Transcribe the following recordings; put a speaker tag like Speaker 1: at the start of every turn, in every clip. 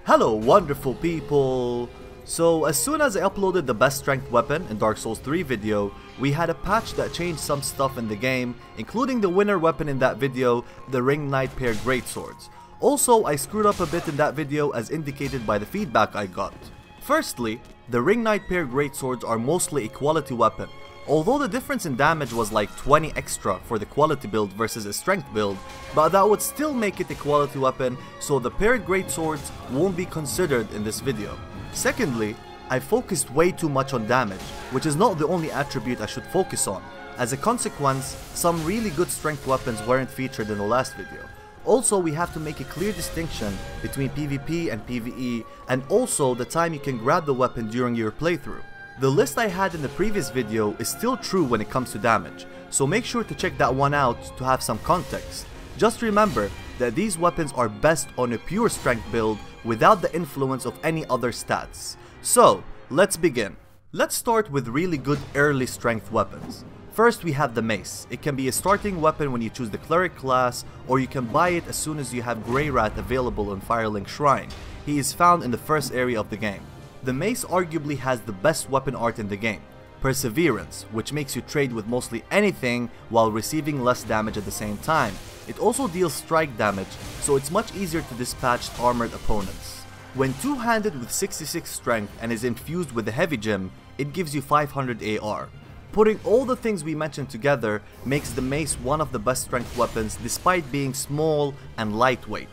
Speaker 1: Hello wonderful people! So as soon as I uploaded the best strength weapon in Dark Souls 3 video, we had a patch that changed some stuff in the game, including the winner weapon in that video, the Ring Knight pair greatswords. Also, I screwed up a bit in that video as indicated by the feedback I got. Firstly, the Ring Knight pair greatswords are mostly a quality weapon. Although the difference in damage was like 20 extra for the quality build versus a strength build, but that would still make it a quality weapon, so the paired greatswords won't be considered in this video. Secondly, I focused way too much on damage, which is not the only attribute I should focus on. As a consequence, some really good strength weapons weren't featured in the last video. Also, we have to make a clear distinction between PvP and PvE, and also the time you can grab the weapon during your playthrough. The list I had in the previous video is still true when it comes to damage, so make sure to check that one out to have some context. Just remember that these weapons are best on a pure strength build without the influence of any other stats. So, let's begin. Let's start with really good early strength weapons. First, we have the Mace. It can be a starting weapon when you choose the Cleric class, or you can buy it as soon as you have Grey Rat available in Firelink Shrine. He is found in the first area of the game. The Mace arguably has the best weapon art in the game, Perseverance, which makes you trade with mostly anything while receiving less damage at the same time. It also deals strike damage, so it's much easier to dispatch armored opponents. When two-handed with 66 strength and is infused with the heavy gem, it gives you 500 AR. Putting all the things we mentioned together makes the Mace one of the best strength weapons despite being small and lightweight.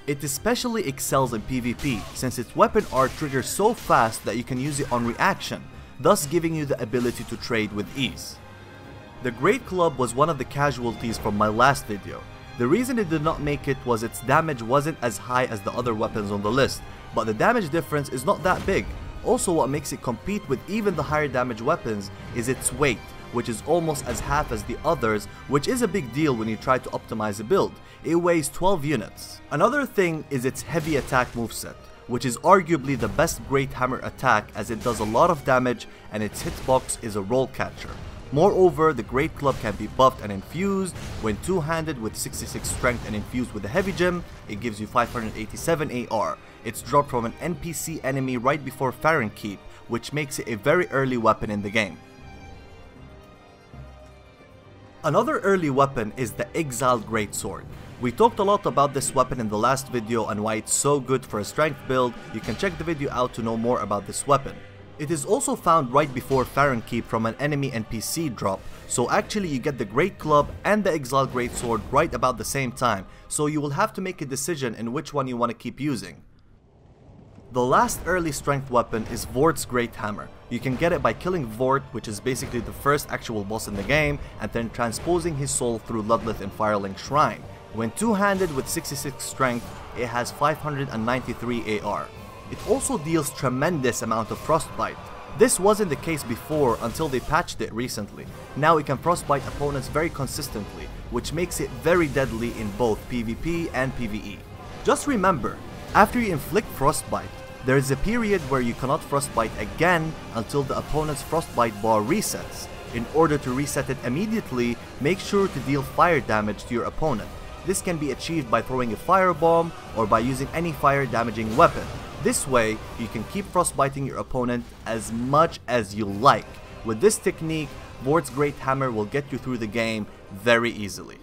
Speaker 1: It especially excels in PvP since its weapon art triggers so fast that you can use it on reaction, thus giving you the ability to trade with ease. The Great Club was one of the casualties from my last video. The reason it did not make it was its damage wasn't as high as the other weapons on the list, but the damage difference is not that big. Also, what makes it compete with even the higher damage weapons is its weight, which is almost as half as the others, which is a big deal when you try to optimize a build. It weighs 12 units. Another thing is its heavy attack moveset, which is arguably the best Great Hammer attack as it does a lot of damage and its hitbox is a roll catcher. Moreover, the Great Club can be buffed and infused. When two-handed with 66 strength and infused with the heavy gem, it gives you 587 AR. It's dropped from an NPC enemy right before Farron Keep, which makes it a very early weapon in the game. Another early weapon is the Exile Greatsword. We talked a lot about this weapon in the last video and why it's so good for a strength build. You can check the video out to know more about this weapon. It is also found right before Farron Keep from an enemy NPC drop, so actually you get the Great Club and the Exile Greatsword right about the same time, so you will have to make a decision in which one you want to keep using. The last early strength weapon is Vordt's Great Hammer. You can get it by killing Vordt, which is basically the first actual boss in the game, and then transposing his soul through Ludleth in Firelink Shrine. When two-handed with 66 strength, it has 593 AR. It also deals tremendous amount of frostbite. This wasn't the case before until they patched it recently. Now it can frostbite opponents very consistently, which makes it very deadly in both PvP and PvE. Just remember, after you inflict frostbite, there is a period where you cannot frostbite again until the opponent's frostbite bar resets. In order to reset it immediately, make sure to deal fire damage to your opponent. This can be achieved by throwing a firebomb or by using any fire damaging weapon. This way, you can keep frostbiting your opponent as much as you like. With this technique, Vordt's Great Hammer will get you through the game very easily.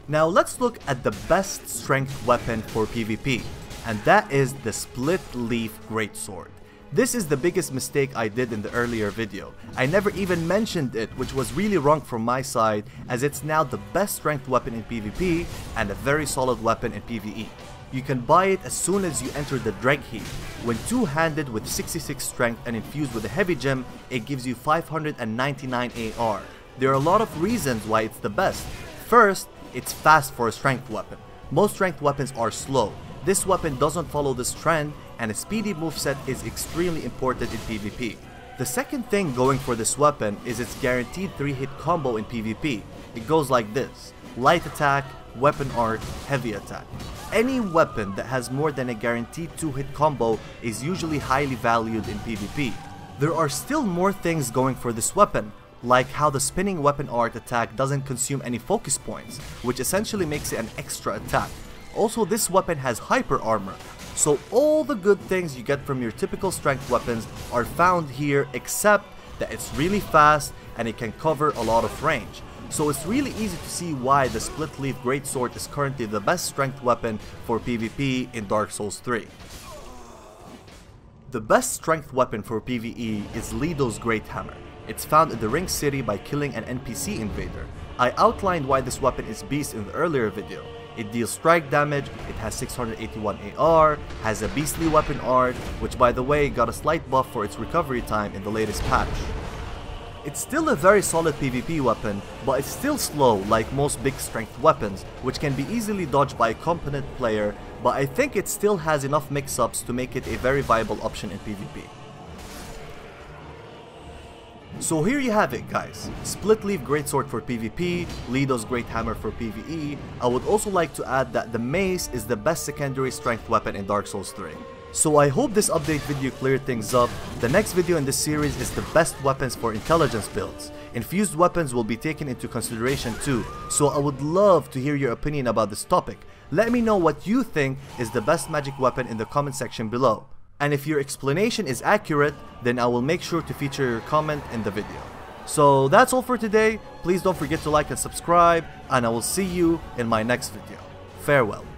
Speaker 1: Now let's look at the best strength weapon for PvP, and that is the Split Leaf Greatsword. This is the biggest mistake I did in the earlier video. I never even mentioned it, which was really wrong from my side, as it's now the best strength weapon in PvP and a very solid weapon in PvE. You can buy it as soon as you enter the Dreg Heap. When two-handed with 66 strength and infused with a heavy gem, it gives you 599 AR. There are a lot of reasons why it's the best. First, it's fast for a strength weapon. Most strength weapons are slow. This weapon doesn't follow this trend, and a speedy moveset is extremely important in PvP. The second thing going for this weapon is its guaranteed 3-hit combo in PvP. It goes like this: light attack, weapon art, heavy attack. Any weapon that has more than a guaranteed 2-hit combo is usually highly valued in PvP. There are still more things going for this weapon, like how the spinning weapon art attack doesn't consume any focus points, which essentially makes it an extra attack. Also, this weapon has hyper armor, So all the good things you get from your typical strength weapons are found here, except that it's really fast and it can cover a lot of range. So it's really easy to see why the Split Leaf Greatsword is currently the best strength weapon for PvP in Dark Souls 3. The best strength weapon for PvE is Lido's Great Hammer. It's found in the Ring City by killing an NPC invader. I outlined why this weapon is beast in the earlier video. It deals strike damage, it has 681 AR, has a beastly weapon art, which by the way got a slight buff for its recovery time in the latest patch. It's still a very solid PvP weapon, but it's still slow like most big strength weapons, which can be easily dodged by a competent player, but I think it still has enough mix-ups to make it a very viable option in PvP. So here you have it guys, Split Leaf Greatsword for PvP, Lido's Great Hammer for PvE. I would also like to add that the Mace is the best secondary strength weapon in Dark Souls 3. So I hope this update video cleared things up. The next video in this series is the best weapons for intelligence builds. Infused weapons will be taken into consideration too, so I would love to hear your opinion about this topic. Let me know what you think is the best magic weapon in the comment section below. And if your explanation is accurate, then I will make sure to feature your comment in the video. So that's all for today. Please don't forget to like and subscribe, and I will see you in my next video. Farewell.